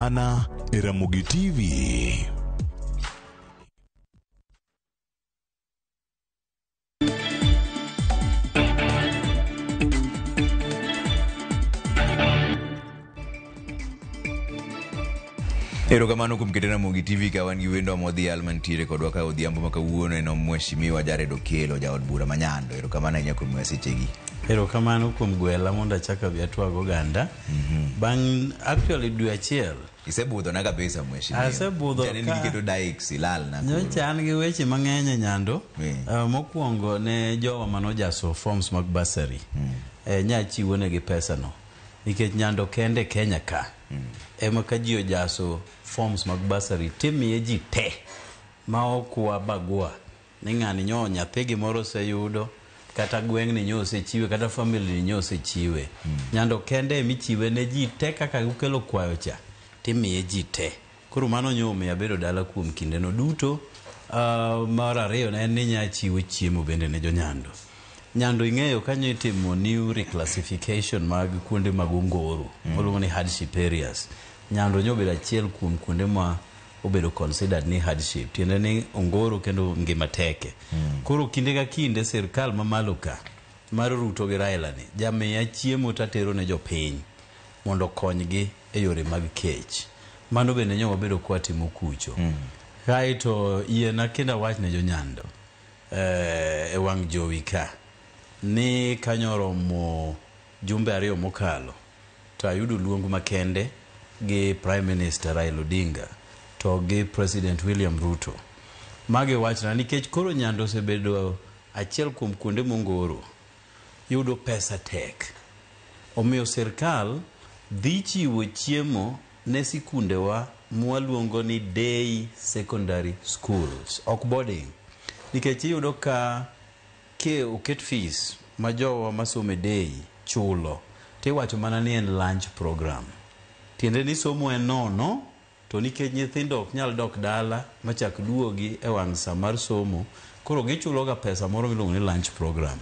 Ana Ramogi TV. Erokamano kuom keto Ramogi TV ka wan gi wendo modhi almantiere kodwa ka odhiambo maka wuono eno mheshimiwa Jared Okello jaod bura manyando. Erokamano ahinya kuom mesechegi. Erokamano kuom gwela mondo achaka biatwago ganda. Bang actually dwe achiel isebudho na kabisa mheshimiwa. Asebudho ka jane niketo daik silal na. Nyocha an gi weche mang'eny nyando. Mokwongo ne jowa manojaso forms mag bursary. Nyachiwo negi pesa no. Nikech nyando kende Kenya ka. Ema ka ji ojaso forms mag bursary timiye ji te ma okwa bagua ni ng'ani nyo nyathi gimoro oseyudo kata gweng' ni nyo osechiwe kata family ni nyo osechiwe. Nyando kende michiwe ne ji te kaka ukelo kwayo cha timiye ji te. Koro mano nyo omiyo abedo dala kuom kinde no duto. Mar ariyo ne en ni nyachiwo chiemo bende ne jonyando. Nyando ing'eyo kanyo itimo new reclassification mag kuonde mag ongoro moluongo ni hardship areas. Nyando nyo obedo achiel kuom kuonde ma obedo considered ni hardship, tiende ni ongoro kendo ngima teke. Koro kinde ka kinde sirkal mamalo ka mar Ruto gi Raila ni jamiya chiemo tatero ne jopiny mondo konygi e yore mag kech. Mano bende nyo wabedo kwa timo kucho. Kaito yiena kenda wach ne jonyando e wang' jowi ka ni kanyoromo jumbe ariyo mokalo to ayudo luongo makende gi Prime Minister Raila Odinga to gi President William Ruto. Magi wachna nikech koro nyando osebedo achiel kuom kuonde mongoro yudo pesa tek. Omiyo sirkal dhi chiwo chiemo ne sikundewa mwaluongo ni day secondary schools, ok boarding. Nikech iyudo ka ke oket fees ma jowa masome day chulo tiwacho mana ni en lunch program. Tiende ni somo en nono to nikech nyithindo ok nyal dok dala machak duogi e wang' sa mar somo, koro gichulo ga pesa moro miluongo ni lunch program.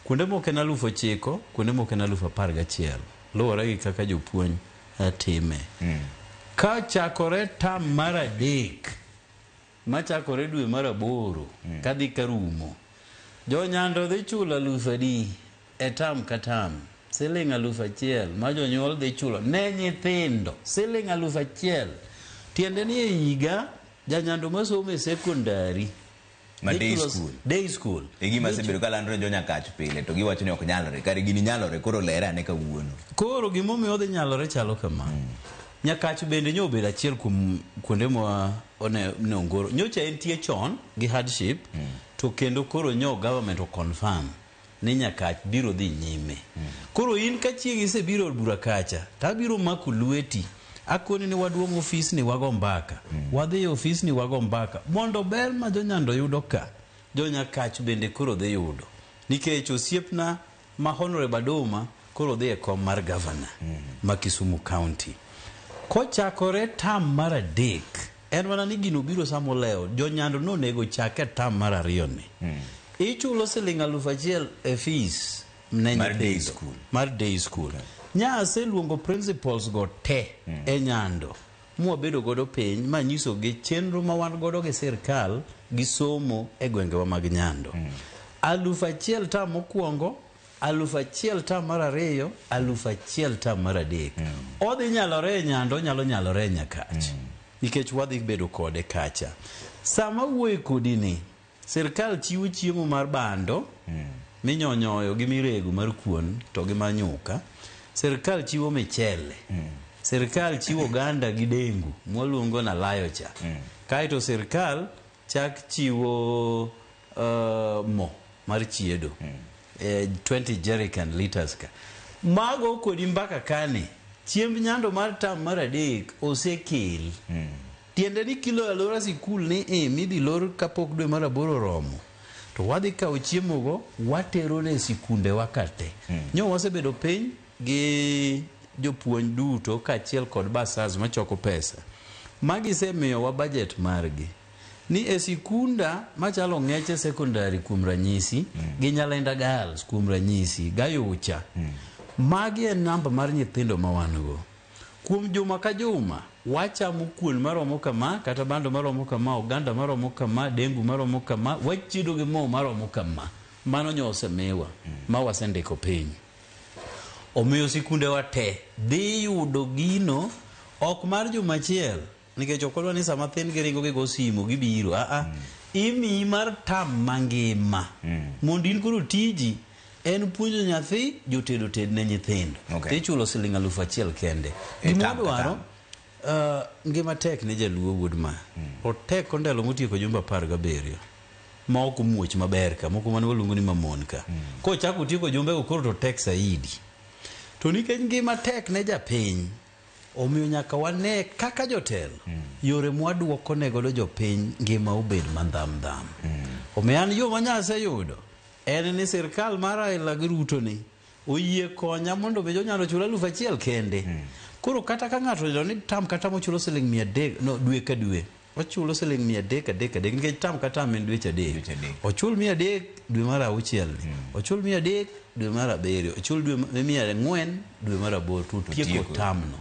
Kuonde moko en 9,000, kuonde moko en 11,000 luwore gi kaka jopuonj time. Ka chakore tam mar adek machakore dwe mar 8 kadhi karumo, jonyando dhi chulo 10,000 e tam ka tam, siling 1,000 ma jonyuol dhi chulo ne nyithindo siling 1,000. Tiende ni e higa janyando masomo e secondary ma day school e gima sebedo kalandro jonyakach pile to giwacho ni ok nyalore kare gini nyalore koro lera ne kawuono. Koro gimomiyo dhi nyalore chalo kama. Nyakach bende nyo obedo achiel kuom kuonde ma ne ongoro. Nyocha entie chon gi hardship to kendo koro nyo government o confirm ni Nyakach biro dhi nyime. Koro in ka chieng' isebiro bura kacha tabiro mako lweti akoni ni waduong' ofis ni wago mbaka. Wadhi ofis ni wago mbaka mondo ber ma jonyando yudo ka Jonyakach bende koro dhi yudo. Nikech osiepna ma Honorable Adoma koro dhi e kom mar governor ma Kisumu County. Kochakore tam mar adek en mana ni gino biro samo leo jonyando no nego chake tam mar ariyo ni. Ichulo siling 1,000 e fees mar day school. Nyase luongo principals go te e nyando mwabedo godo piny manyiso gi chenro ma wan godo gi sirkal gi somo e gwengewa mag nyando. 1,000 tam mokwongo, 1,000 tam mar ariyo, 1,000 tam mar adek. Odhi nyalore e nyando, nyalo nyalore e Nyakach. Nikech wadhi bedo kode kacha. Sama wuoye kodi ni sirkal chiwo chiemo mar bando minyonyoyo gi mirego mar kuon to gi manyuka. Sirkal chiwo michele. Sirkal chiwo ganda gi dengu mwaluongo na layo cha. Kaito sirkal chak chiwo mo mar chiedo 20 jerrycan liters ka. Mago kodi mbaka kane chiemb nyando mar tam mar adek osekel. Tiende ni kilo alora sikul ni midhi lor kapok dwe mar 8 romo to wadhi kawo chiemo go watero ne sikunde wakate. Nyo wasebedo piny gi jopuonj duto kaachiel kod basas machoko pesa magisemiyo wa budget margi ni e sikunda machalo Ng'eche secondary kuom ranyisi gi Nyalenda Girls kuom ranyisi Gayucha. Magi en namba mar nyithindo ma wan go. Kuom juma ka juma wachamo kuon maromo kama, kata bando maromo kama, oganda maromo kama, dengu maromo kama, wachido gi mo maromo kama. Mano nyose mewa ma wasendiko piny. Omiyo sikunde wa te dhi yudo gino ok mar juma achiel, nikech okolwa ni sama thin giringo gigo simo gibiro. Imi mar tam mangima. Mondo in koro tiji en puonjo nyathi jotedo ted ne nyithindo. Tichulo siling 1,000 kende. Gima dwaro ngima tek ne jaluo Woodma. Otek kondelo motieko jumba 17. Ma ok muoch maber ka, moko mane waluongo ni mamon ka. Ko chako tieko jumbe go koro to tek saidi. To nikech ngima tek ne japiny, omiyo nyaka wane kaka jotelo yore mwaduoko ne godo jopiny ngima obed mandam. Omiyo an yo manyase yudo en ni sirkal mar Raila gi Ruto ni oyie konya mondo be jonyalo chulo 1,000 kende. Koro kata ka ng'ato yudo ni tam kata mochulo siling 300 no dwe ka dwe, ochulo siling 300 nikech tam kata men dweche adek. Ochul 300 dwe mar 6 ni, ochul 300 dwe mar 7, ochul dwe 400 dwe mar 8, to tieko tamno.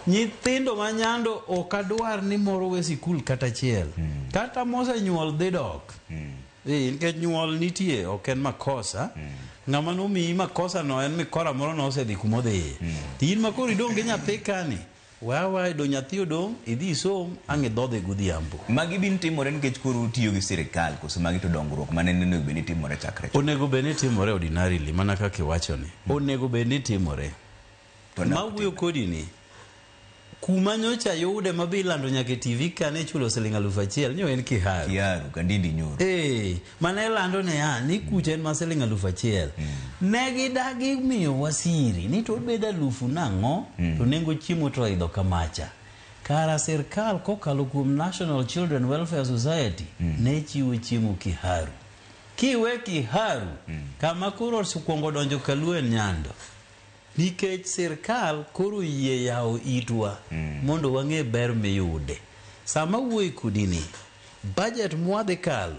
Nyithindo manyando ok adwar ni moro we sikul kata achiel. Kata mose nyuol dhi dok. Nikech nyuol nitie ok en makosa. Ng'ama nomiyi makosa no en mikora moro no osedhi kumodhi. Tin makoro idong' gi nyathi kani. Wawa do nyathi odong' idhi som ang' idhodhe godhiambo. Magi bin timore nikech koro tiyo gi sirkal koso magi to dongruok mane onego bed ni timore chakre. Onego bed ni timore ordinarily mana kaka iwachoni. Onego bed ni timore. Ma wuoyo kodi ni kuma nyocha yude mabilando nyaka TV kane chulo siling 1,000 nyo en Kiharu Kandindi Nyoro. Mane lando ne ni kuchen ma siling 1,000. Negi dagi miyo wasiri ni to beda 1,000 nang'o to nengo chiemo to idho kamacha. Kara sirkal kokalo kuom National Children Welfare Society ne chiwo chiemo Kiharu. Kiwe Kiharu kama koro sukwongo donjo Kaluen Nyando. Nikech sirkal koro yie yao itwa mondo wang'e ber miyude. Sama wuoi kudini budget mwadhi kalo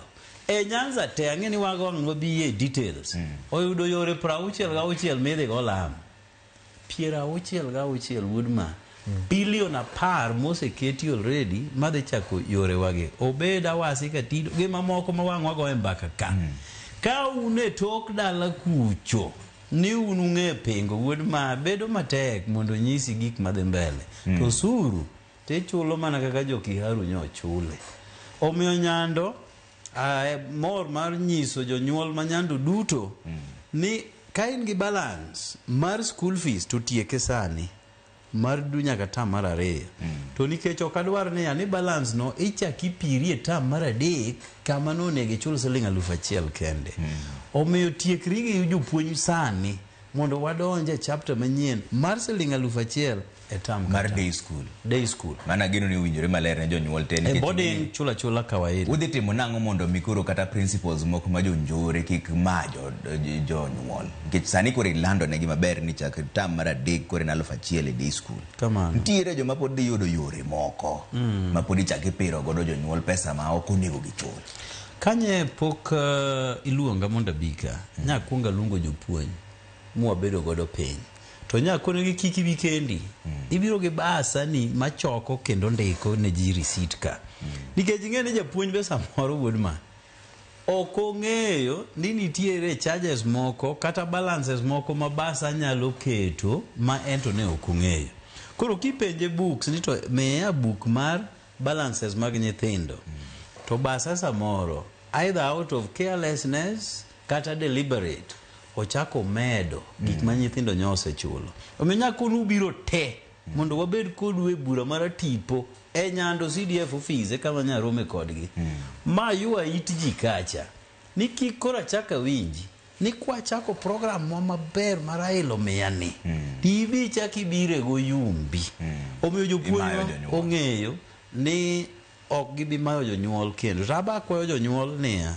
Nyanza te ang'eni wago wabiye details. Oyudo yore 66 midhi go Lamu. 66 Woodma bilion 10 moseketi already madhi chako yore wage. Obeda wasi katido gima moko ma wang'wa go mbaka ka. Ka une tok dala kucho ni unung'e pengo Woodma bedo matek mondo nyisi gik madhi mbele. To suru te chulo mana kaka jo Kiharu nyochule. Omiyo Nyando mor mar nyiso jonyuol ma Nyando duto ni ka in gi balance mar school fees to tieke sani mar du nyaka tam mar 2. To nikech ok adwar ni balance no ichaki pirie tam mar 3 kama no negi chul siling 1,000 kende. Omiyo tiekri gi jopuonj sani mondo wadonje chapter manyien mar siling 1,000 e tam mar day school. Mana gino ni winjore maler ne jonyuol te nikech boarding chula kawaida. Udhi timo nang'o mondo mikoro kata principles moko ma jonjore kik majo jonyuol. Nikech sani koro ilando ne gima ber ni chak tam mar 3 koro na 1,000 e day school. Kamano. Ntiere joma pod dhi yudo yore moko ma pod ichak ipiro godo jonyuol pesa ma ok onego gichul. Kanye pok iluonga mondo abika nyakwonga luongo jopuonj mwabedo godo piny. To nyakone gi kiki bikendi ibiro gi basa ni machoko kendo ndiko ne ji receipt ka. Nikech ing'e ni japuonj be samoro Woodma ok ong'eyo ni nitiere charges moko kata balances moko ma basa nyalo keto ma ento ne ok ong'eyo. Koro kipenje books ni to miya book mar balances mag nyithindo to basa samoro either out of carelessness kata deliberate ochako medo gik ma nyithindo nyose chulo. Omiyo nyakonu biro te mondo wabed kodu e bura mar tipo e Nyando CDF office kama nyarome kodgi. Ma yua itji kacha ni kikora chaka winji ni kwa chako program mwa maber marailo meyani TV chaki bire go yumbi. Omiyo jopuonj ong'eyo ni ok gibi mayo jonyuol kendo. Raba kwayo jonyuol niya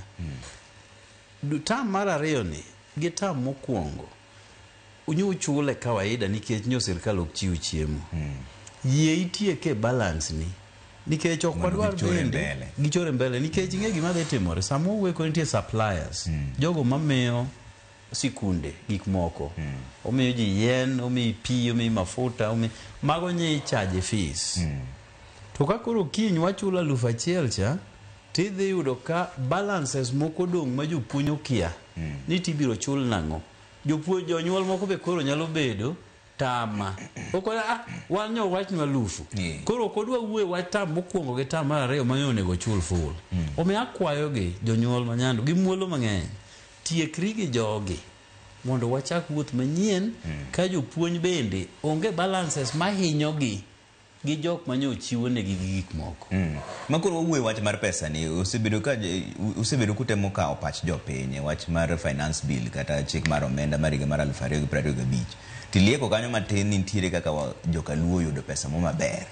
tam mar 2 ni gi tam mokwongo unyu chule kawaida nikech nyo sirkal ok chiw chiemo. Yie itieke balance ni nikech ok wadwar bende gichore mbele nikech ing'e gima dhi timore samo wuwe ko nitie suppliers jogo mamiyo sikunde gik moko omiyo ji yen omiyo pi omiyo mafuta mago nye charge fees to ka koro kiny wachulo 1,000 cha tidhi yudo ka balances moko dong' ma jopuonj okia ni tibiro chul nang'o. Jopuonj jonyuol moko be koro nyalo bedo tama okola wanyo wach ni 1,000 koro kodwa wuoye wach tam mokwongo gi tam mar ariyo ma onego chul full omiyo akwayo gi jonyuol manyando gi muolo mang'eny tiekri gi jogi mondo wachak wuoth manyien ka jopuonj bende onge balances mahinyo gi jok manyo chiwo ne gik moko. Makoro wuoye wach mar pesa ni usebedo kutemo kawo pach jopiny wach mar finance bill kata chik mar omenda mar higa mar 2025 tilieko kanyo matin nitiere kaka jokaluo yudo pesa mo maber.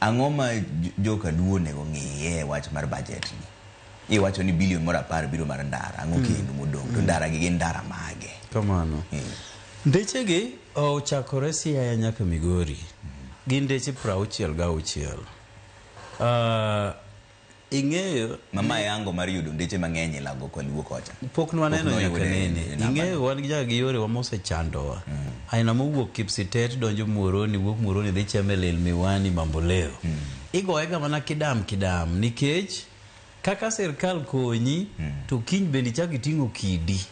Ang'o ma jokaluo nego ng'iye wach mar budget ni iwacho ni bilion moro 10 biro mar ndara ang'o kendo modong' to ndara gi gin ndara mage kamano ndeche gi ochakore Siaya nyaka Migori gin ndeche 66 ing'eyo mama yango mar yudo ndeche mang'eny lago kwa luo kocha pok nwaneno nyaka nene ing'eyo wan gi gi yore wa mosechandowa aina mowuok Kipsitet donjo Muhoroni wuok Muhoroni dhi Chemelil Miwani Mamboleo igoega mana kidam nikech kaka serikal konyi to kiny bende chak iting'o kidi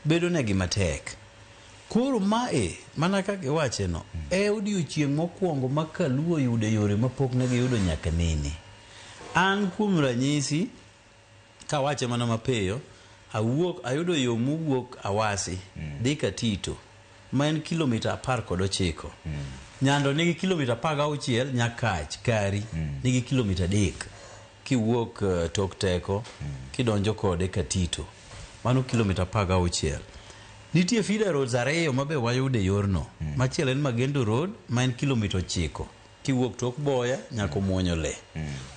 bedo negi matek. Koro mae mana kaka iwache no odiochieng' mokwongo ma kaluo yudo yore mapok ne giyudo nyaka nene. An kuom ranyisi kawache mana mapeyo ayudo yo mowuok Awasi dhi Katito ma en kilomita 19 Nyando nigi kilomita 16 Nyakach Kari nigi kilomita 3 kiwuok Tok Teko kidonjo kode Katito mano kilomita 16. Nitie feeder roads ariyo mabe wayude yorno machiel en Magendo Road ma en kilomita 9 kiwuok Tok Boya nyaka Muonyo Le.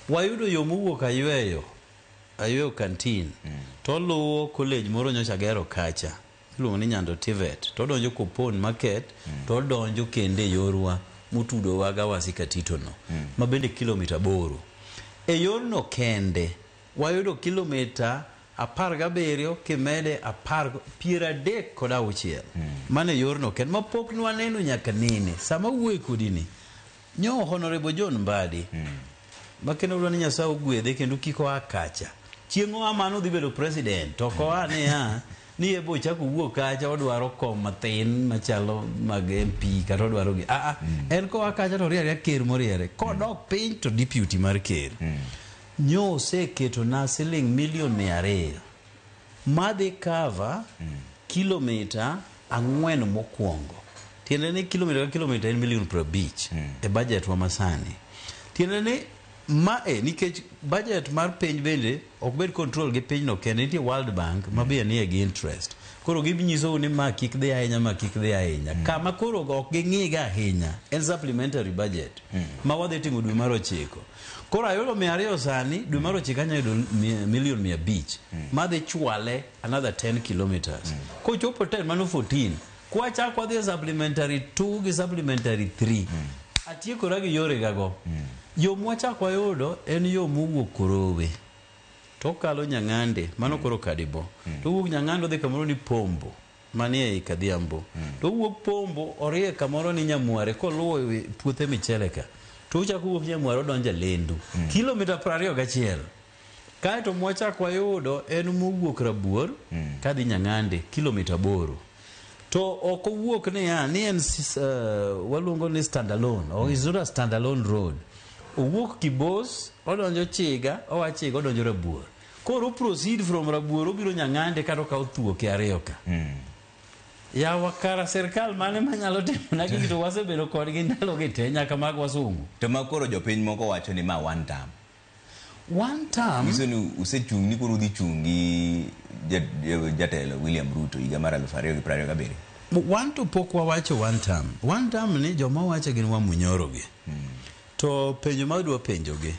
Wayudo yo mowuok Ayweyo Canteen to luwo college moro nyocha gero kacha iluongo ni Nyando Tivet to donjo Kopon Market to donjo kende yorwa mutudo waga Wasi Katito no ma bende kilomita 8. E yorno kende wayudo kilomita 17 kimede 36 mane yorno kende mapok nwaneno nyaka nene sama wuoye kodini nyo Honorable John Mbadi makendo ulwani Nyasaye ogwedhe kendo kiko akacha chieng'o amano dhi bedo president to ko ane ni ebo chako wuok kacha odwaro kom mathin machalo mag MP kata odwaro gi en ko akacha to riere ker moriere kodok piny to deputy mar ker nyo seketo na siling milion 200 madhi cover kilomita 4 mokwongo tiende ni kilomita en milion 50 e budget wa masani tiende ni nikech budget mar piny bende ok bed control gi piny no kende nitie World Bank mabia nie gi interest koro ginyiso ni ma kik dhi ahinya kama koro ok ging'iga ahinya en supplementary budget ma wadhi timo dwe mar 9 koro ayudo 200 sani dwe mar 9 anyayudo milion 500 madhi chwale another 10 kilometers kochopo 10 mano 14 kwa chakwa dhi supplementary 2 gi supplementary 3 atiekora gi yore gago yo mwachakwa yudo en yo mowuok Korowe to kalo Nyang'ande mano koro Kadibo to wuok Nyang'ando dhi kamoro ni Pombo manie ei Kadhiambo to wuok Pombo orie kamoro ni Nyamware koluwo puothe michele ka to uchako wuok Nyamware odonja Lendu kilomita 21 kaeto mwachakwa yudo en mowuok Rabuor kadhi Nyang'ande kilomita 8 to oko wuok ni en waluongo ni standalone or is not a standalone road owuok Kibos odonjo Chiga owachiga odonjo Rabuor koro proceed from Rabuor obiro Nyang'ande kata ka othuoke ariyo ka yawa kara serikal mane manyalo timo na gigi to wasebedo kodgi ndalo gi te nyaka mag wasungu to makoro jopiny moko wacho ni ma one term Miso ni usechung ni koro dhi chungi jatelo William Ruto higa mar 2027 one to pok wawacho one term ni joma wacho gin wa munyorogi to penjo madwa penjogi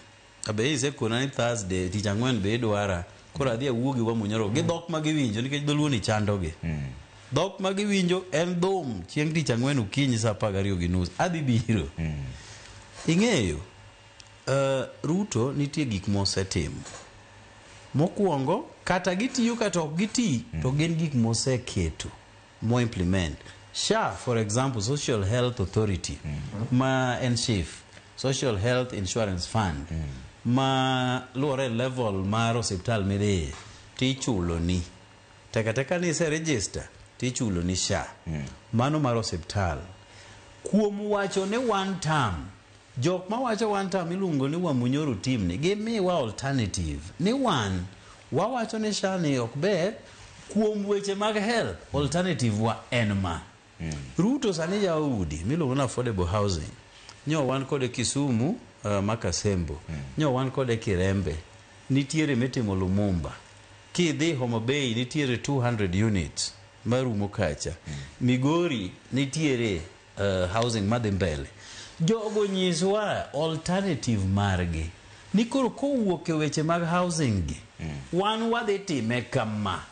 abe ise kuna ni Thursday tich ang'wen be dwara koro adhi awuogi wa munyoro gi dhok ma giwinjo nikech dholuo ni chandogi dhok ma giwinjo en dhom chieng' tich ang'wen okinyi saa 12:30 adhi biro ing'eyo Ruto nitie gik mosetimo mokwongo kata gitiyo kata ok giti to gin gik moseketo mo implement. SHA, for example, Social Health Authority, ma en chief, Social Health Insurance Fund, ma luore level mar hospital mire, tichulo ni. Teka ni se register, tichulo ni SHA. Mano mar hospital. Kuom wacho ne one term, jok ma wacho one term ilungo ni Wamunyoro team ni, give me wa alternative. Ni one, wawacho ni SHA ni okber, kuom weche mag health, alternative wa enma. Ruto sani ya udi, miluongo na affordable housing. Nyo wan kode Kisumu, Makasembo. Nyo wan kode Kirembe. Nitiere mitimo Lumumba. Kidhi Homa Bay nitiere 200 units. Marumo kacha. Migori nitiere housing madhi mbele. Jogo nyiswa alternative margi. Nikoro kowuok e weche mag housing gi. Wan wadhi time kama.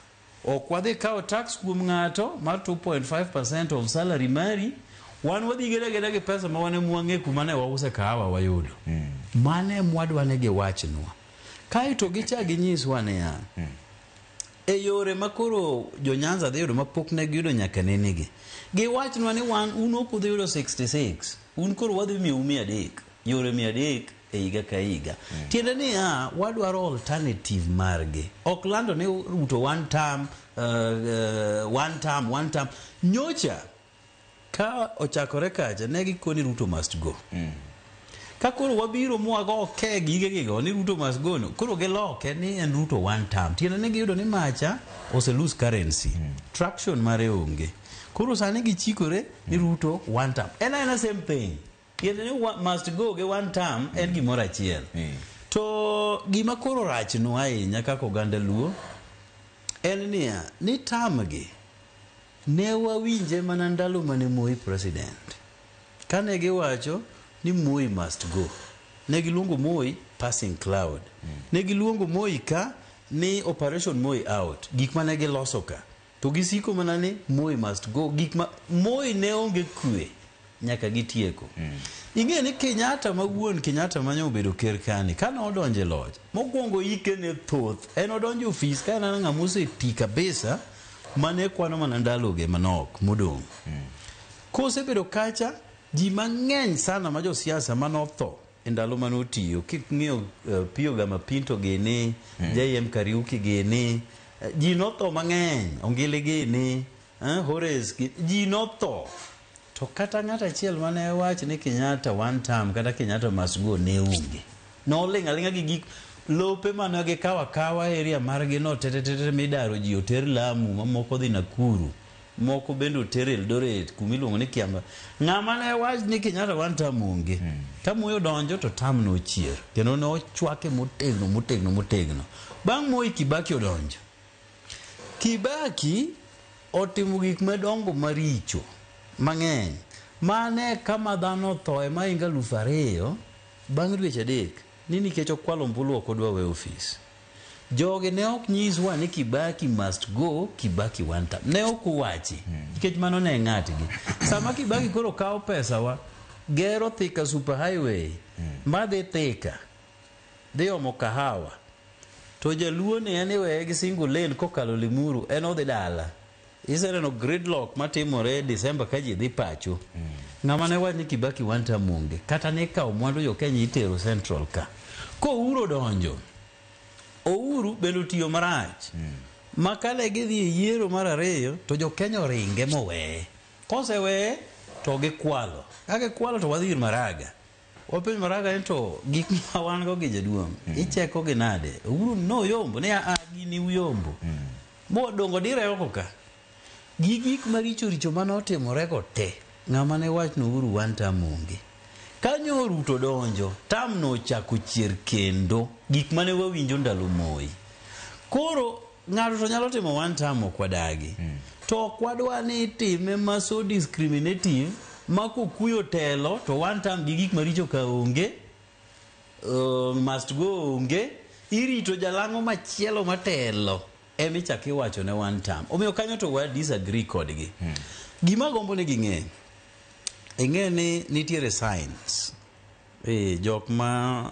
Ok wadhi kao tax kuom ng'ato mar 2.5% of salary mari. Wan wadhi gere gi pesa ma wane mwange kumane wause kahawa wayudo. Mane mwadwane gi wachnwa. Kaito gicha ginyiswa ne ya. E yore makoro jo Nyanza dhi yudo mapok ne giyudo nyaka nenigi. Giwachnwa ni wan uno podhi yudo 66. Un koro wadhi miyo 300. Yore 300 e higa ka higa. Tiende ni wadwaro alternative margi. Ok lando ni Ruto one term. Nyocha ka ochakore kacha ne gikoni Ruto must go. Ka koro wabiro mwago ke gigo ni Ruto must go no. Koro giloke ni en Ruto one term. Tiende ni giyudo ni macha ose lose currency. Traction mare onge. Koro sani gichikore ni Ruto one term. And same thing. Tiende ni must go ge one term en gimoro achiel. To gima koro rach no ahinya kaka oganda Luo en ni term gi ne wawinje mana ndalo mane Moi president. Kane giwacho ni Moi must go. Ne giluongo Moi passing cloud. Ne giluongo Moi ka ni operation Moi out. Gik mane giloso ka. To gisiko mana ni Moi must go. Moi ne onge kwe nyaka gitieko. Ing'e ni Kenyatta mawuon Kenyatta manyo obedo ker kani kana odonje loch. Mokwongo ike ne thoth. En odonjo ofis kana ng'amose ti kabisa mane kwano mana ndaloge manok modong'. Kosebedo kacha ji mang'eny sana ma jo siasa manotho e ndalo manotiyo. King'iyo Pio Gama Pinto gene, JM Kariuki gene, ji notho mang'eny, Ongele gene, Horace ji notho. To kata ng'ata achiel mane wach ni Kenyatta one term kata Kenyatta must go ne onge. No alinga gi gik lope mane gikawa area margi no tete midaro ji oter Lamu, mamoko dhi Nakuru, moko bende oter Eldoret kumiluongo ni Kiamba. Ng'ama ne wach ni Kenyatta one term onge. Tamuyo donjo to term no chier. Kendo ne ochwake motegno. Bang' Moi Kibaki odonjo. Kibaki otimo gik madongo maricho mang'eny. Mane kama dhano thoe mainga 2,000 bang' dweche 3 ni nikech okwalo ombulu ok odwa we ofis. Joge ne ok nyiswa ni Kibaki must go, Kibaki one term. Ne ok owachi. Nikech mano ne ng'atgi. Sama Kibaki koro kawo pesa wa gero Thika super highway madhi Thika dhi omo kahawa. To Jaluo ne aniwe gi single lane kokalo Limuru en odhi dala. Iseneno gridlock matimore December ka ji dhi pacho. Ng'ama ne wach ni Kibaki one term onge. Kata ne kawo mwandu jo Kenya itero Central ka. Ko Uhuru donjo. Uhuru bendo tiyo marach. Makale gidhi yiero mar 2 to jo Kenya oringe mowe. Kose we to gikwalo. Kage kwalo to wadhi ir Maraga. Wapenj Maraga ento gik ma wan go gi jaduong'. Icheko gi nade. Uhuru no yombo ne gini uyombo. Mo dongo dire oko ka. Gik maricho manotimore go te. Ng'ama ne wach no Uhuru one term onge. Kanyo Ruto donjo, term no chako chier kendo. Gik mane wawinjo ndalo Moi. Koro ng'ato to nyalo timo one term okwadagi. To kwadwa ni time ma so discriminative mako kuyo telo to one term gi gik maricho ka onge. Must go onge. Irito jalango machielo matelo. Emi chaki wacho ne one term. Omiyo kanyo to wa disagree kodgi. Gima gombo ne ging'e. Ing'e ni nitiere science. Jok ma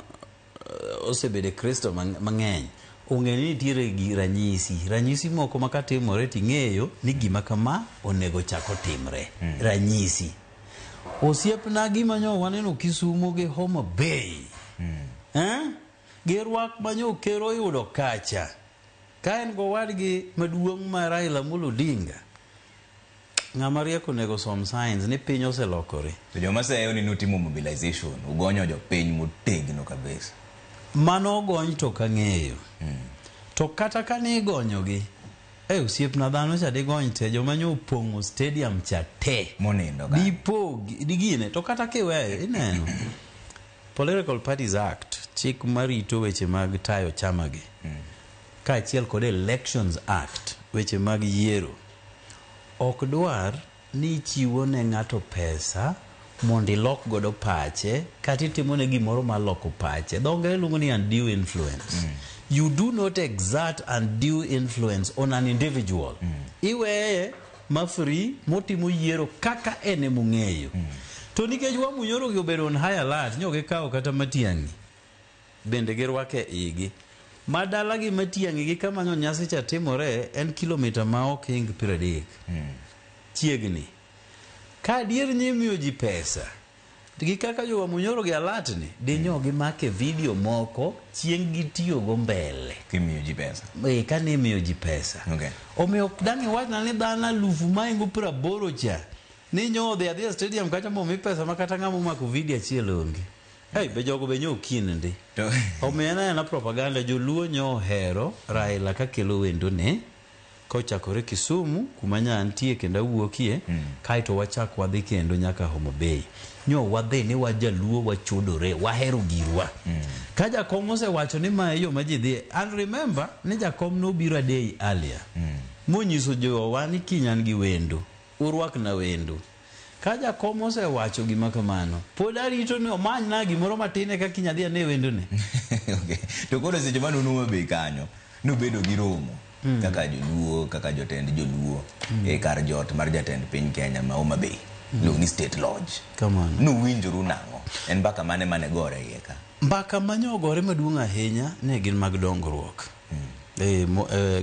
osebede Kristo mang'eny ong'eni nitiere gi ranyisi moko makatimore ting'eyo ni gima kama onego chako timre. Ranyisi osiepna gima nyo waneno Kisumu gi Homa Bay, gi rwak manyo kero yudo kacha ka en go wadgi maduong' ma Raila Amolo Odinga. Ng'ama rieko nego som science ni piny oselokore. To joma seyo ni nutimo mobilization, ugonyo jo piny motegno kabisa. Mano ogony to kang'eyo. To kata ka ni igonyogi, osiepna dhano cha digony te joma nyo opong'o stadium cha te. Monindo ka. Digine, to kata kiweyo, ineno. Political Parties Act, chik marito weche mag tayo chamagi. Kaachiel kod Elections Act, weche mag yiero. Ok dwar ni chiwo ne ng'ato pesa mondo ilok godo pache kata itimone gimoro maloko pache. Dhongere luongo ni undue influence. You do not exert undue influence on an individual. Iweye mafri motimo yiero kaka ene mung'eyo. To nikech wamunyoro gi obedo on high alert, nyo gikawo kata Matiang'i bende girwake igi. Madala gi Matiang'i gi kama nyo nyasi cha timore en kilomita ma ok ing 30. Chiegni. Ka adier nyimiyo ji pesa, gi kaka jo wamunyoro gi alert ni, dinyo gi make video moko chieng' gi tiyo go mbele. Kimiyo ji pesa. Ka ni miyo ji pesa. Okay. Omiyo dangi wachna ni dhana lufu maingo 80 cha. Ni nyo adhia stadium kacha momi pesa makata ng'amo mako video achiel onge. Be jogo be nyo kinende. Omiyo na propaganda joluo nyo hero Raila ka kelo wendo ne kochakore Kisumu kuma nyantie kenda wuokie kaito wachak wadhi kendo nyaka Homa Bay. Nyo wadhi ni wajaluo wachudore wahero girwa. Ka jakom osewacho ni ma yo maji dhi, and remember ni jakom no biro a day earlier. Monyiso jowa ni kinyan gi wendo, urwak na wendo. Ka jakom osewacho gima kamano, pod arito ni omany na gimoro matine ka kinya dhi ne wendo ne. Okay. To koro seche mano nuo be kanyo, nubedo gi romo kaka joluo, kaka jotend joluo kar jot mar jatend piny Kenya ma Homa Bay. Ni State Lodge. Kamano. Nuwinjoru nang'o? En mbaka mane gore iye ka? Mbaka manyo gore maduong' ahinya ne gin mag dongruok.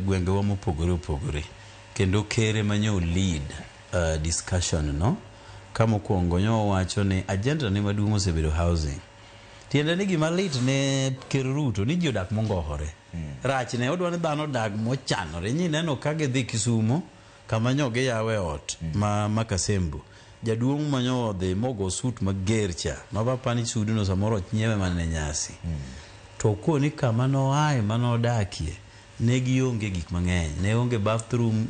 Gwengewa mopogore. Kendo kere manyo lead discussion no. Kama kuongo nyo wacho ni agenda ni maduong' osebedo housing. Tiende ni gima lit ne Ker Ruto ni jodak mongohore. Rach ne odwa ni dhano dag mochanore. Neno kage dhi Kisumu kama nyo ge yawe ot ma Kasembu. Jaduong' manyo dhi mogo suit mager cha. Maba pani suduno samoro nyiewe mane nyasi. To ko ni kama no ae mano dakie. Ne gionge gik mang'eny. Ne onge bathroom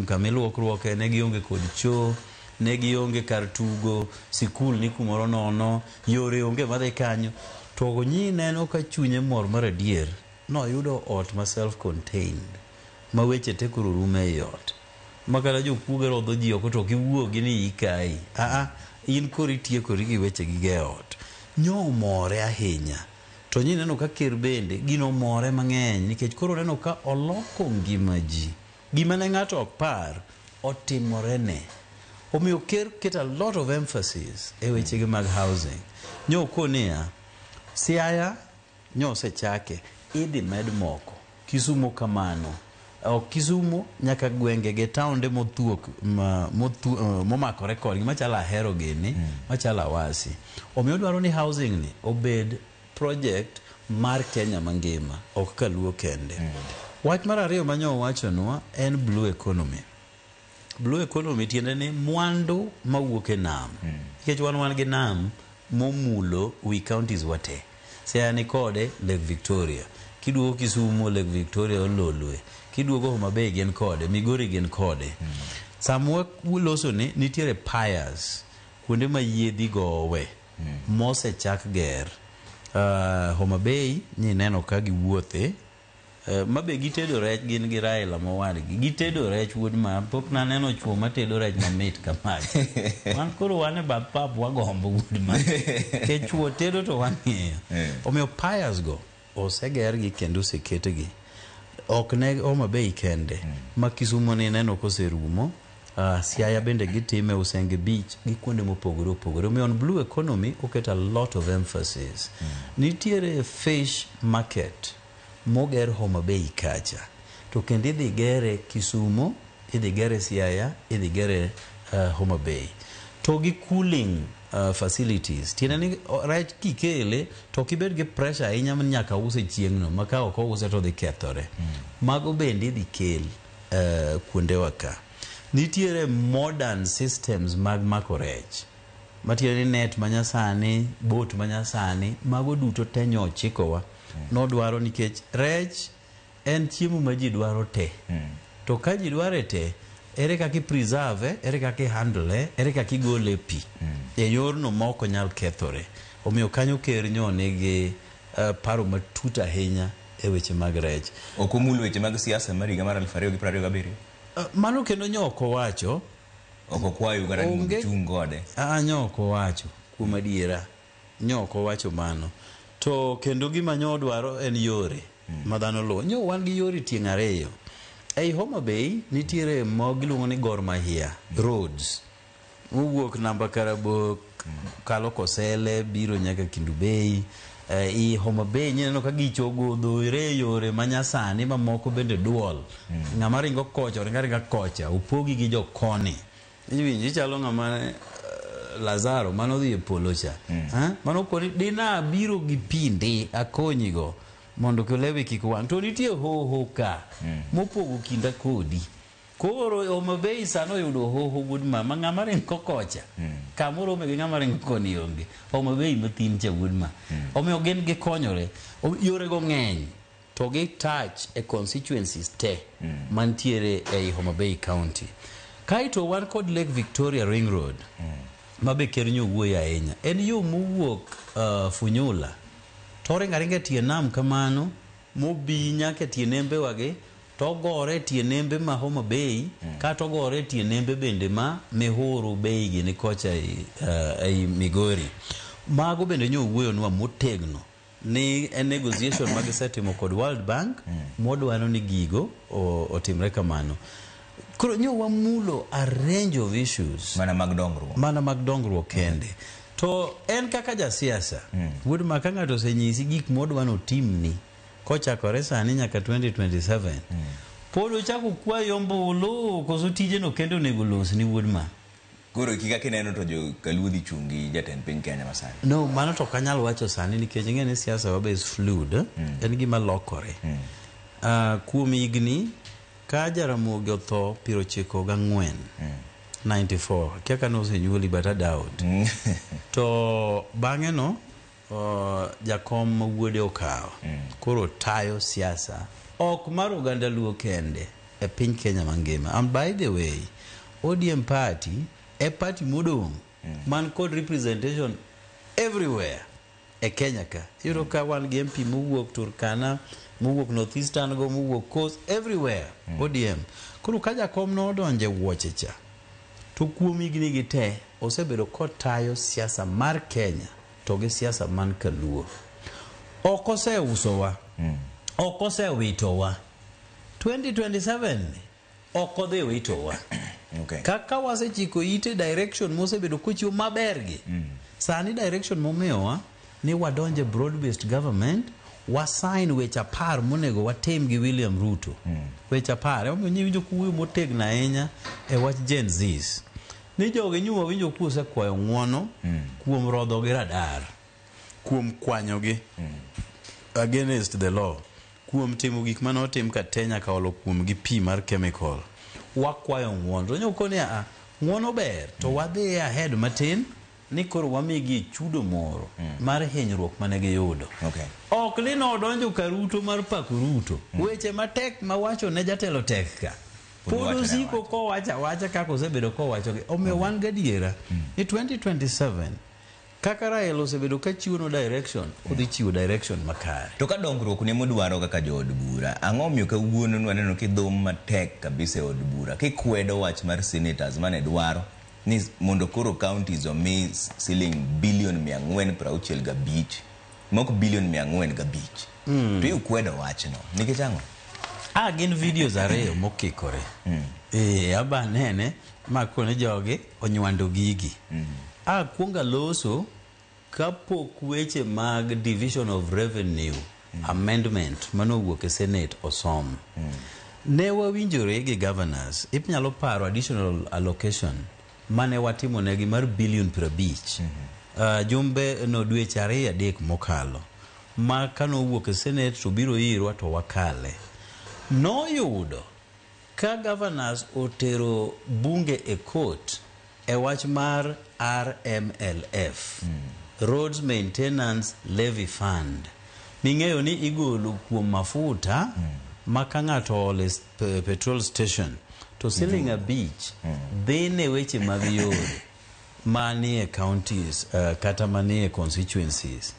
kamiluokruoke, ne gionge kod choo, ne gionge kar tugo, sikul ni kumoro nono, yore onge madhi kanyo. To nyi neno ka chunye mor mar adier, no yudo ot ma self-contained, ma weche tekoro rume ei ot. Makala jokuoge rodho ji oko to kiwuogi ni ikai. In kori tiekori gi weche gige ot. Nyo more ahinya. To nyi neno ka Ker bende gino more mang'eny nikech koro neno ka oloko ngima ji. Gima ne ng'ato ok par otimore ne. Omiyo Ker get a lot of emphasis e weche mag housing. Nyo konia Siaya nyo sechake idhi med moko. Kisumu kamano. Kisumu nyaka gwenge ge taonde mothuok momakore kodgi machala Ahero gini, machala Awasi. Omiyo dwaro ni housing ni obed project mar Kenya mangima, ok kaluo kende. Wach mar ariyo manyo wachonwa en blue economy. Blue economy tiende ni mwandu mawuok e nam. Nikech wan gi nam momulo wi counties wate. Siaya ni kode Lake Victoria. Kiduogo Kisumu Lake Victoria ololwe. Kiduogo Homa Bay gen kode, Migori gen kode. Samwa uloso ni nitiere piers, kuonde ma yiedhi gowe, mose chak ger. Homa Bay ni neno ka giwuothe, mabe gitedo rech gin gi Raila mowadgi. Gitedo rech wuod ma pok na neno chuo matedo rech mamit kamae. Wan koro wane bath pap wagombo wuod ma. Ke chuo tedo to wang'eyo. Omiyo piers go oseger gi kendo oseketgi. Ok ne Homa Bay kende. Ma Kisumu ni neno koserumo. Siaya bende gitime Usenge Beach gi kuonde mopogore opogore. Omiyo on blue economy oket a lot of emphasis. Nitiere fish market moger Homa Bay kacha. To kendo idhi gere Kisumu, idhi gere Siaya, idhi gere Homa Bay. To gi cooling facilities. Tiene ni rech kikele to kibed gi pressure ahinya man nyaka use chieng'no maka ok use to dhi kethore. Mago bende idhi kel kuonde waka. Nitiere modern systems mag mako rech. Matiere ni net manyasani, boat manyasani, mago duto te nyochikowa. Nodwaro nikech rech en chiemo ma ji dwaro te. To ka ji dware te, ere kaki preserve, ere kaki handle, ere kaki gole pi. E yorno moko nyal kethore. Omiyo kanyo ker nyone gi paro matuta ahinya e weche mag rech. Okomul weche mag siasa mar higa mar 2027. Mano kendo nyoko wacho. Oko kwayo kata chung gode. Nyoko wacho kuom adiera. Nyoko wacho mano. To kendo gima nyo dwaro en yore madhano luwo. Nyo wan gi yore tieng' ariyo. Ei Homa Bay nitiere giluongo ni Gor Mahia roads. Uwuok namba Karabok, kalo Kosele, biro nyaka Kindu Bay. I Homa Bay nyeno ka gichogo dhoere yore manyasani mamoko bende duol. Ng'ama ringo kocha, ringa kocha, upogi gi jo koni. Iwinji chalo ng'ama Lazaro mano dhi e polo cha. Mano koni dina biro gi pindi akonyigo mondo kolewe kik wang'. To nitie hoho ka mopogo kinda kodi. Koro Homa Bay sano yudo hoho Woodman ma ng'ama ringo kocha. Kamoro me ng'ama ringo koni onge. Homa Bay mathin cha Woodman. Omiyo gen gi konyore. Yore go ng'eny. To gi touch e constituencies te mantiere ei Homa Bay County. Kaito wan kod Lake Victoria Ring Road. Mabe kernyo wuoyi ahinya. En yo mowuok Funyula. To ringa tie nam kamano mobi nyaka tie nembe wage to gore tie nembe ma Homa Bay kata gore tie nembe bende ma Mehoro Bay gi ni kocha ei Migori. Mago bende nyo wuoyo nwa motegno ni negotiation mag setimo kod World Bank modwano ni gigo otimre kamano. Koro nyo wamulo a range of issues. Mana mag dongruok kende. To en kaka jasiasa. Woodman ka ng'ato osenyisi gik modwano timni kochakore sani nyaka 2027. Pod ochako kwayo ombulu koso tijeno kendo onego los ni Woodman. Koro kika kineno to jo Kaludhi chungi jatend piny Kenya masani. No, mano to kanyal wacho sani nikech ng'eni siasa wabe is fluid. En gima lokore. Kuom higni ka Jaramogi otho 94 94 kaka no senyuoli bata Daud. To bang'e no jakom wuode okawo. Koro tayo siasa ok mar oganda luo kende e piny Kenya mangima. And by the way, ODM party e party modong man kod representation everywhere e Kenya ka. Yuro ka wan gi MP mowuok Turkana, mowuok Northeastern go, mowuok Coast, everywhere. ODM. Koro ka jakom no donje wuoche cha. To kuom higni gi te osebedo kotayo siasa mar Kenya to gi siasa man Kaluo. Ok oseusowa. Ok osewitowa. 2027 ok odhi witowa. Kaka wasechiko ite direction mosebedo kochiwo mabergi. Sani direction momiyowa ni wadonje broad based government, wasign weche 10 monego watem gi William Ruto. Weche 10 omiyo winjo kuyo motegna ahinya e wach Gen Zs. Ni jogi nyuwa winjo kuose kwayo ng'wono kuom rodho gi radar, kuom kwanyogi against the law, kuom timo gik mane otim ka Kenya ka olo kuom gi pi mar chemical. Wakwayo ng'wono. To nyoko ni ng'wono ber to wadhi ahead matin ni koro wamigi chudo moro mar hinyruok mane giyudo. Ok ni nodonjo ka Ruto mar pako Ruto. Weche matek ma wacho ne jatelo tek ka. Podo siko ko wacha kako osebedo ko wacho. Omiyo wan gadiera ni 2027 kaka Raila osebedo ka chiwo no direction, odhi chiwo direction makare. To ka dongruok ne modwaro kaka jo od bura, ang'o miyo kawuono waneno kidhum matek kabisa e od bura kikwedo wach mar senators mane dwaro ni mondo koro counties omi siling bilion 465 moko bilion 405. To ikwedo wachno nikech ang'o? Gin videos ariyo mokikore. Aba nene makone jogi onywando gigi. Kuonga loso kapok weche mag division of revenue amendment manowuok e Senate osom. Ne wawinjore gi governors inyalo paro additional allocation mane watimo negi mar billion 50 jumbe no dweche 2-3 mokalo ma kanowuok e Senate to biro irwa to wakale. Noyudo ka governors otero bunge e court e wach mar RMLF, Roads Maintenance Levy Fund. Ning'eyo ni igolo kuom mafuta maka ng'ato ole petrol station to siling abich dhi ne weche mag yore manie counties kata manie constituencies.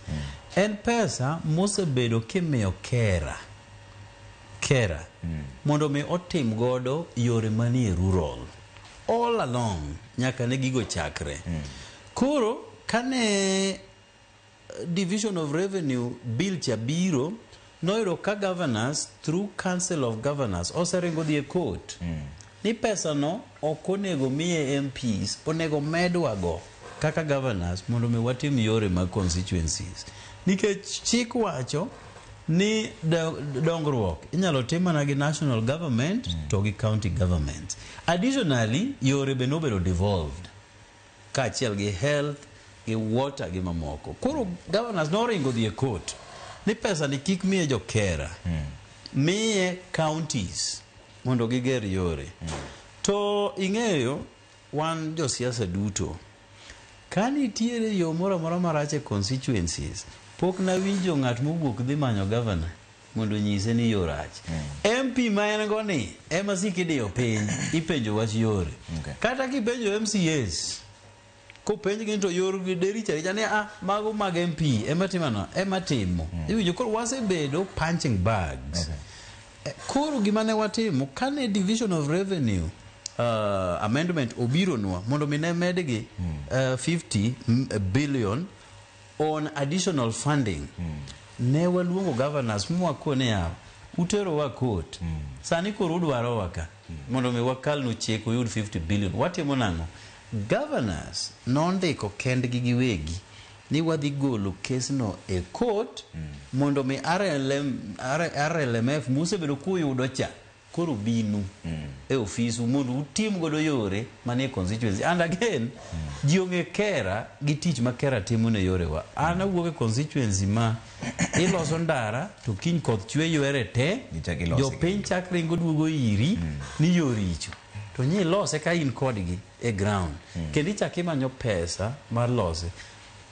En pesa mosebedo kimiyo kera mondo me otim godo yore manie rural all along nyaka ne gigo chakre. Koro kane Division of Revenue bill cha biro noiro ka governors through Council of Governors oseringo dhi e court ni pesa no okonego miye MPs, onego medwago kaka governors mondo me watim yore mag constituencies. Nikech chik wacho ni dongruok inyalo tim mana gi national government to gi county government. Additionally, yore be nobedo devolved kaachiel gi health gi water gi mamoko. Koro governors noringo dhi e court ni pesa ni kik miye jokera, miye counties mondo giger yore. To ing'eyo wan josiasa duto ka nitiere yo moro amora marach e constituencies, pok na winjo ng'at mowuok dhi manyo governor mondo nyise ni yo rach. MP ma en go ni ema sikidiyo piny ipenjo wach yore. Kata kipenjo MCAs kopenj gi to yor gi dericha ni mago mag MP ema timo. Iwinjo koro wasebedo punching bags. Koro gima ne watimo kane Division of Revenue amendment obironwa mondo mine medgi 50 billion on additional funding. Ne waluongo governors mwakone ya utero wa court. Sani koro udwaro waka mondo me wakal no chek uyud 50 billion. Watimo nang'o? Governors nondiko kendgi giwegi ni wadhi golo kesno e court mondo me RLMF musebedo kuyudo cha koro binu e ofisu mondo utim godo yore manie constituency. And again, jionge kera gi tich ma kera timo ne yore wa. Ana wuok e constituency ma iloso ndara to kiny koth chwe yore te jo piny chak ringo duogo iri ni yoricho. To nyi lose ka in kodgi e ground. Kendi chaki manyo pesa mar lose.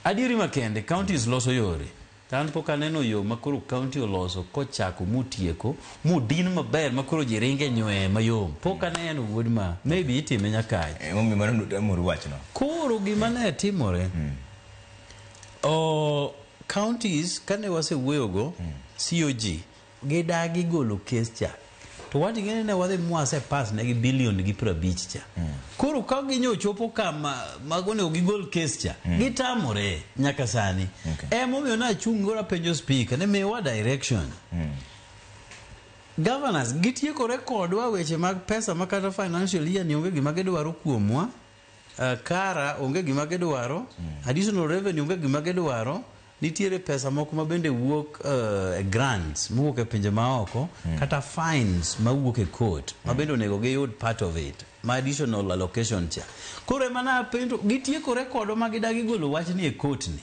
Adieri makende, counties loso yore. Tan poka neno yo makoro county oloso kochako mutieko, mudin maber makoro jiringe nywe mayom. Poka neno wuod ma, maybe itime nyakaye. Mumi marano tamuru wachno. Koro gimane timore. Counties kane wase wuoyogo, COG, gidagi golo case cha. To wati gine ne wadhi mwase pass negi billion gi 50 cha. Koro ka ginyo chopo kama magone ogigol case cha. Gitamore nyaka sani. Momiyo na chungora penjo speaker ne mewa direction. Governors gitieko rekordwa weche mag pesa makata financial year ni onge gima gidwaro kuomwa. Kara onge gima gidwaro. Additional revenue onge gima gidwaro. Nitiere pesa moko ma bende wuok grants mowuok e pinje maoko kata fines ma wuok e court ma bende onego giyud part of it ma additional allocation cha. Koro emana pendo gitieko rekodo ma gidagi golo wach ni e court ni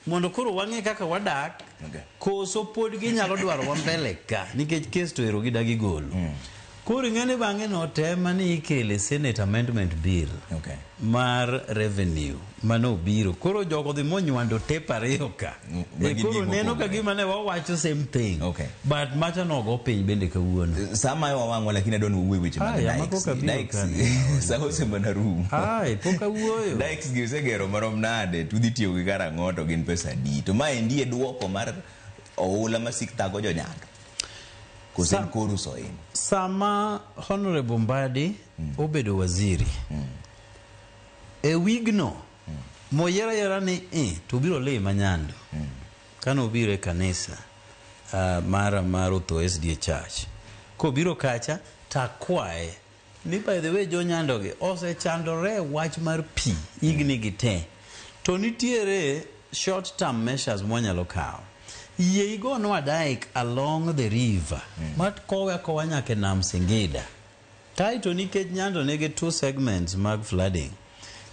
mondo koro wang'e kaka wadak koso pod ginyalo dwaro wa mbele ka nikech case to ero gidagi golo. Koro ng'ene bang'e no tema ni ikele Senate Amendment Bill mar revenue mano biro. Koro jogo dhi monywando tape ariyo ka. Koro neno ka gima ne wawacho same thing. But macha no go piny bende kawuono. Sama yo wang'o lakini adon wuowe weche mag Dykes. Sao sema na room. Poka wuoyo. Dykes gi segero marom nade tudhi tiyo gi karang'o to gin pesa di. To ma endi e duoko mar oula masik tago jonyanga. Sama Honorable Mbadi obedo waziri e wigno moyera yera ni to biro le manyando kano biro e kanisa mar Utho SDA Church ko biro kacha takwae ni by the way jonyando ge ose chandore wach mar pi igni gite to nitiere short term measures mwanyalo kawo. Yie igonwa dike along the river. Mat kowe kowa nyake nam Singida. Kaito nikech Nyando nigi 2 segments mag flooding.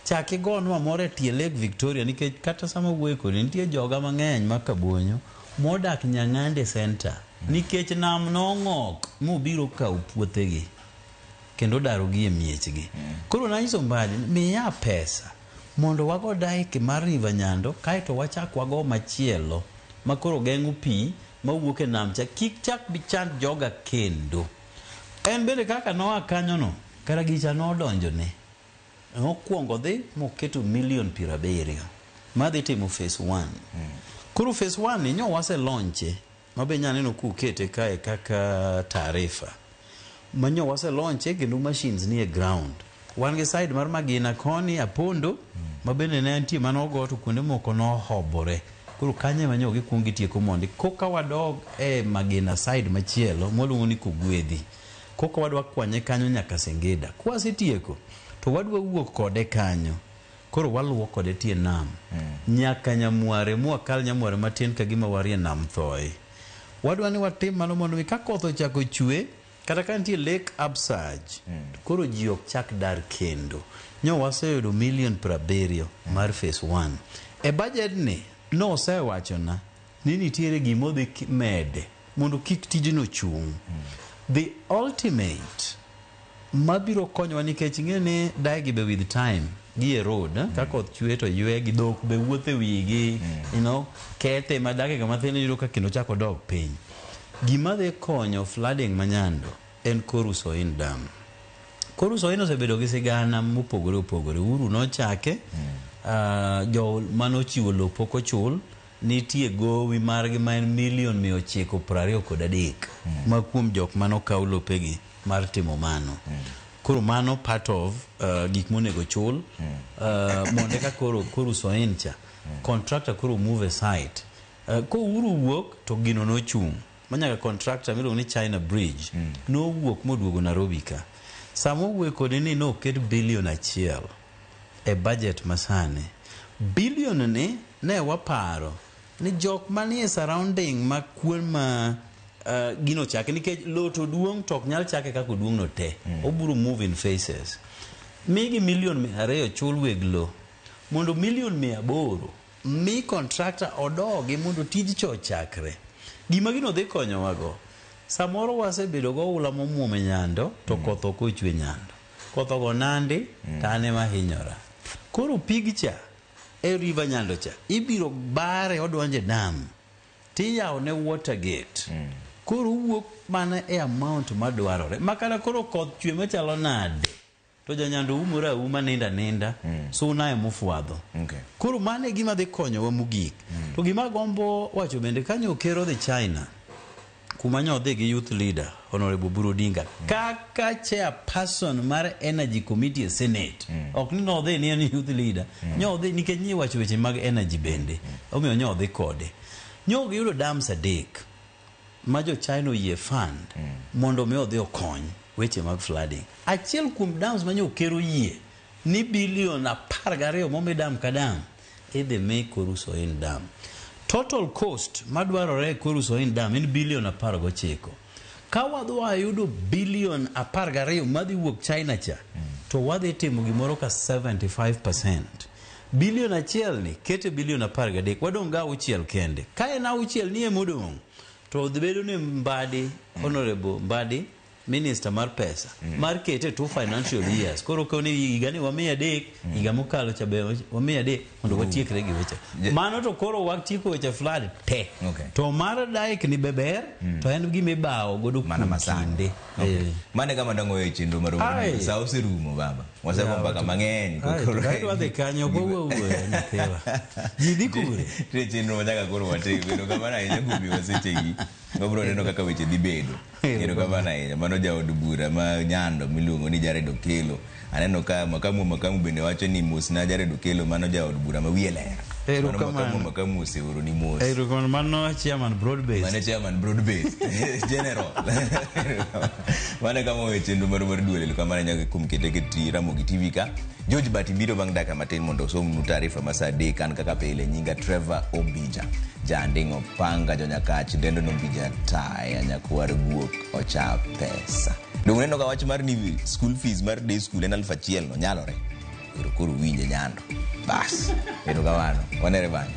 Chaki gonwa more tie Lake Victoria nikech kata sama wuoyo kodi nitie joga mang'eny makabonyo modak Nyang'ande Center nikech nam nong'ok mobiro kawo puothegi kendo darogi e miechgi. Koro nanyiso Mbadi miya pesa mondo wago dike mar River Nyando kaito wachak wago machielo makoro geng'o pi mawuok e nam cha kik chak bichand joga kendo. En bende kaka noa kanyono Karagicha nodonjone. Mokwongo dhi moketo $70 madhi timo phase 1. Koro phase 1 ni nyo wase launche mabe nyaneno kukete kae kaka taarifa. Manyo wase launche kendo machines ni e ground. Wan gi side mar Magina koni Apondo mabende ne antie manogo to kuonde moko no hobore. Koro kanye manyo gikungi tieko mondi koka wadog e Magina side machielo moluongo ni Kogwedhi. Koka wadwa kwanye kanyo nyaka Singida. Kwasetieko to wadwa wuok kode kanyo. Koro waluwo kode tie nam. Nyaka Nyamware mwakal Nyamware matin kagima warie nam Thoi. Wadwa ni watim mano mondo ka koth ochako chue kata ka nitie lake upsurge. Koro ji ok chak dar kendo. Nyo waseyudo $70 mar phase 1. E budget ni no osewachona ni nitiere gimodhi mede mondo kik tijno chung. The ultimate mabiro konyowa nikech ing'eni dagi be with time gi e road ka koth chue to ywe gi dhok be wuothe wigi kethe ma dakika mathin yudo ka kendo chako dog piny. Gima dhi konyo flooding ma Nyando en Korusoin Dam. Korusoin osebedo gi sigana mopogore opogore. Uru nochake jo manochiwo lopo kochul nitie gowi margi ma en $923 ma kuom jok manokaw lopegi mar timo mano. Koro mano part of gik monego chul monde ka Korusoin cha contractor koro move aside. Ko uru wuok to gino no chung manyaka contractor miluongo ni China Bridge no wuok moduogo Nairobi ka. Samo wuok kode ni no ket $1 billion e budget masane. Billion ni ne waparo ni jok manie surrounding ma kuon ma gino chake nikech loto duong tok nyal chake kako duong no te. Oburu move in phases. Migi $200,000 chul weg lo mondo $800,000 mi contractor odogi mondo tij cho chakre. Gima gino dhi konyo wago. Samoro wasebedo go ula momuome Nyando to koth ok ochwe Nyando. Koth ogo Nandi tane mahinyora. Koro pigcha e River Nyando cha ibiro bare odonje dam tiyawo ne water gate. Koro wuok mana e amount madwarore makana koro koth chwe machalo nade to Nyando umora uma ninda suna e mufuadho. Koro mane gima dhi konyo wa mugik. To gima gombo wacho bende kanyo kero the China kuma nyodhi gi youth leader Honorable Oburu Odinga kaka chairperson mar Energy Committee Senate. Ok ni nodhi ni en youth leader. Nyodhi nikech nyi wacho weche mag energy bende. Omiyo nyodhi kode. Nyogi yudo dams adek ma jo China yie fund mondo me odhi okony weche mag flooding. Achiel kuom dams ma nyo kero yie ni $12 momi dam ka dam idhi me Korusoin Dam. Total cost madwarore Korusoin Dam en $19 billion. Ka wadwa yudo $12 madhi wuok China cha to wadhi timo gimoro ka 75%. Billion achiel ni kete $13 billion wadong ga uchiel kende. Ka en auchiel ni emodong to dhi bedo ni Mbadi Honorable Mbadi Minister mar pesa mar kete 2 financial years. Koro koni higani wamiya adek higa mokalo cha be wamiya adek mondo watiekre gi weche mano to koro watieko weche flood te. To mar daik ni beber to en gima ibawo godo mana masande. Mane kama dongo e chenro mar sa oserumo baba wasema mpaka mang'eny koro kaito wadhi kanyo go nyathewa jidhi kure te chenro nyaka koro watego kama na ina gubi wasechegi ngobro neno kaka weche dhi bedo kendo kama na mano jaod bura ma Nyando miluongo ni Jared Okelo aneno ka makamu bende wacho ni musna Jared Okelo mano jaod bura ma wiye ler Erokamano. Makamusi uru ni mos. Erokamano mano chairman broad base. Mane chairman broad base. General. Mane kama weche ndo mar duole kama nyaka kumkete ke Ramogi TV ka. George Bati biro bang daka matin mondo som taarifa masade kan kaka pile nyinga Trevor Ombija. Jandingo panga jonyakach dendo nombija taya nyakwar guok ocha pesa. Nuneno ka wach mar ni school fees mar day school en 1,000 no nyalore. Kuru winje nyando. Bas. Erokamano. Wanere bang.